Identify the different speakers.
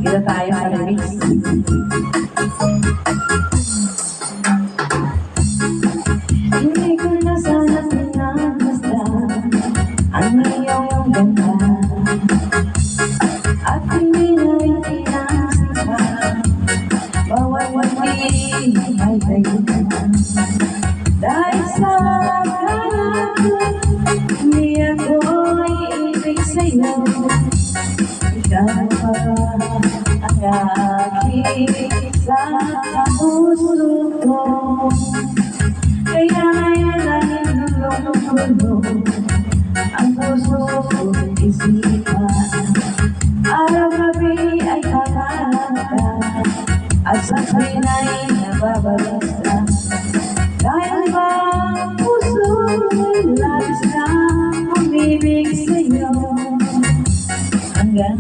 Speaker 1: Dito tayo sa remix. Hindi ko na sana pinagmasdan ang iyong ganda at hindi na rin pinasipan bawat wati ay kayo dahil sa kalat hindi ako iibig sa'yo. Ikaw pa ang aking sa puso ko. Kaya ngayon ay nilulong ang puso ko'y isipan. Araw-gabi ay kakalata at sa pinay nababalasa. Dahil ba ang puso ay labis na umibig sa'yo hanggang